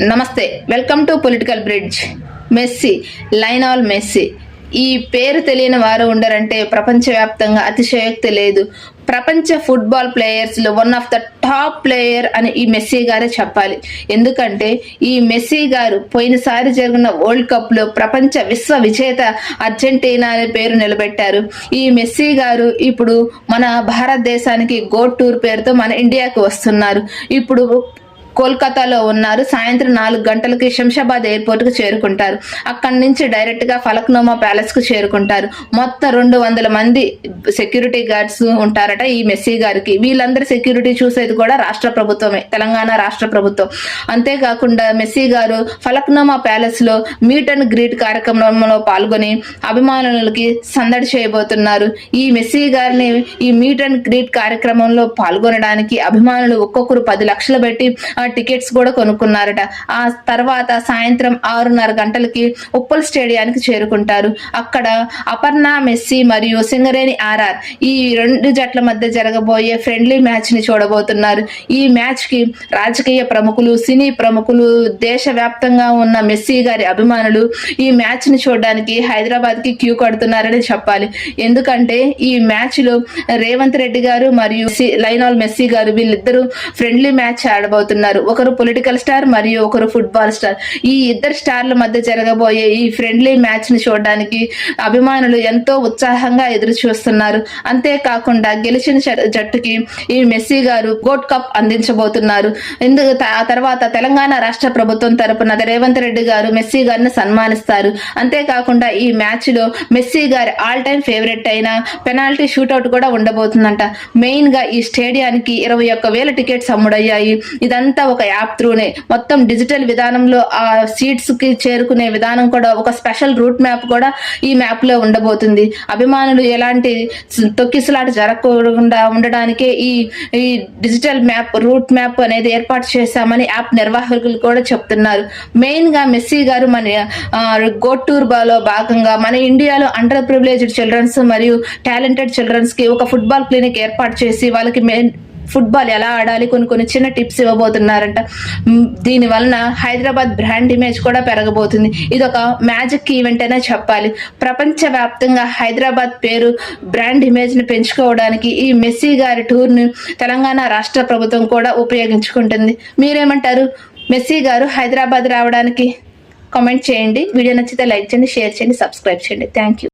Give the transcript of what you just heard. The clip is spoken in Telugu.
నమస్తే, welcome to political bridge. Messi, Lionel Messi. ఈ పేరు తెలియని వారు ఉండరంటే ప్రపంచవ్యాప్తంగా అతిశయోక్తి లేదు. ప్రపంచ ఫుట్బాల్ ప్లేయర్స్ లో one of the top player అని ఈ మెస్సీ గారే చెప్పాలి. ఎందుకంటే ఈ మెస్సీ గారు పోయినసారి జరిగిన వరల్డ్ కప్ లో ప్రపంచ విశ్వ విజేత అర్జెంటీనా అనే పేరు నిలబెట్టారు. ఈ మెస్సీ గారు ఇప్పుడు మన భారతదేశానికి గోట్ టూర్ పేరుతో మన ఇండియాకు వస్తున్నారు. ఇప్పుడు కోల్కతాలో ఉన్నారు. సాయంత్రం 4 గంటలకి శంషాబాద్ ఎయిర్పోర్ట్ కు చేరుకుంటారు. అక్కడి నుంచి డైరెక్ట్ గా ఫలక్నుమా ప్యాలెస్ కు చేరుకుంటారు. మొత్తం 200 మంది సెక్యూరిటీ గార్డ్స్ ఉంటారట ఈ మెస్సీ గారికి. వీళ్ళందరి సెక్యూరిటీ చూసేది కూడా రాష్ట్ర ప్రభుత్వమే, తెలంగాణ రాష్ట్ర ప్రభుత్వం. అంతేకాకుండా మెస్సీ గారు ఫలక్నుమా ప్యాలెస్ లో మీట్ అండ్ గ్రీట్ కార్యక్రమంలో పాల్గొని అభిమానులకి సందడి చేయబోతున్నారు. ఈ మెస్సీ గారిని ఈ మీట్ అండ్ గ్రీట్ కార్యక్రమంలో పాల్గొనడానికి అభిమానులు ఒక్కొక్కరు 10 లక్షలు పెట్టి టికెట్స్ కూడా కొనుక్కున్నారట. ఆ తర్వాత సాయంత్రం 6:30 గంటలకి ఉప్పల్ స్టేడియానికి చేరుకుంటారు. అక్కడ అపర్ణ మెస్సీ మరియు సింగరేణి ఆర్ఆర్ ఈ 2 జట్ల మధ్య జరగబోయే ఫ్రెండ్లీ మ్యాచ్ ని చూడబోతున్నారు. ఈ మ్యాచ్ కి రాజకీయ ప్రముఖులు, సినీ ప్రముఖులు, దేశవ్యాప్తంగా ఉన్న మెస్సీ గారి అభిమానులు ఈ మ్యాచ్ ని చూడడానికి హైదరాబాద్ కి క్యూ కడుతున్నారని చెప్పాలి. ఎందుకంటే ఈ మ్యాచ్ లో రేవంత్ రెడ్డి గారు మరియు లయనల్ మెస్సీ గారు వీళ్ళిద్దరూ ఫ్రెండ్లీ మ్యాచ్ ఆడబోతున్నారు. ఒకరు పొలిటికల్ స్టార్ మరియు ఒకరు ఫుట్బాల్ స్టార్. ఈ ఇద్దరు స్టార్ల మధ్య జరగబోయే ఈ ఫ్రెండ్లీ మ్యాచ్ ని చూడడానికి అభిమానులు ఎంతో ఉత్సాహంగా ఎదురు చూస్తున్నారు. అంతేకాకుండా గెలిచిన జట్టుకి ఈ మెస్సీ గారు గోట్ కప్ అందించబోతున్నారు. ఆ తర్వాత తెలంగాణ రాష్ట్ర ప్రభుత్వం తరపున రేవంత్ రెడ్డి గారు మెస్సీ గారిని సన్మానిస్తారు. అంతేకాకుండా ఈ మ్యాచ్ లో మెస్సీ గారి ఆల్ టైమ్ ఫేవరెట్ అయిన పెనాల్టీ షూట్అవుట్ కూడా ఉండబోతుందంట. మెయిన్ గా ఈ స్టేడియానికి 21,000 టికెట్స్ అమ్ముడయ్యాయి. ఇదంతా ఒక యాప్ త్రూనే మొత్తం డిజిటల్ విధానంలో ఆ సీట్స్ కి చేరుకునే విధానం కూడా ఒక స్పెషల్ రూట్ మ్యాప్ కూడా ఈ మ్యాప్ లో ఉండబోతుంది. అభిమానులు ఎలాంటి తొక్కిసలాట జరగకుండా ఉండడానికే ఈ డిజిటల్ మ్యాప్, రూట్ మ్యాప్ అనేది ఏర్పాటు చేశామని యాప్ నిర్వాహకులు కూడా చెప్తున్నారు. మెయిన్ గా మెస్సీ గారు మన గోట్ టూర్ లో భాగంగా మన ఇండియాలో అండర్ ప్రివిలేజ్డ్ చిల్డ్రన్స్ మరియు టాలెంటెడ్ చిల్డ్రన్స్ కి ఒక ఫుట్బాల్ క్లినిక్ ఏర్పాటు చేసి వాళ్ళకి ఫుట్బాల్ ఎలా ఆడాలి కొన్ని చిన్న టిప్స్ ఇవ్వబోతున్నారంట. దీని వలన హైదరాబాద్ బ్రాండ్ ఇమేజ్ కూడా పెరగబోతుంది. ఇది ఒక మ్యాజిక్ ఈవెంట్ అనే చెప్పాలి. ప్రపంచ వ్యాప్తంగా హైదరాబాద్ పేరు, బ్రాండ్ ఇమేజ్ ని పెంచుకోవడానికి ఈ మెస్సీ గారి టూర్ ని తెలంగాణ రాష్ట్ర ప్రభుత్వం కూడా ఉపయోగించుకుంటుంది. మీరేమంటారు? మెస్సీ గారు హైదరాబాద్ రావడానికి కామెంట్ చేయండి. వీడియో నచ్చితే లైక్ చేయండి, షేర్ చేయండి, సబ్స్క్రైబ్ చేయండి. Thank you.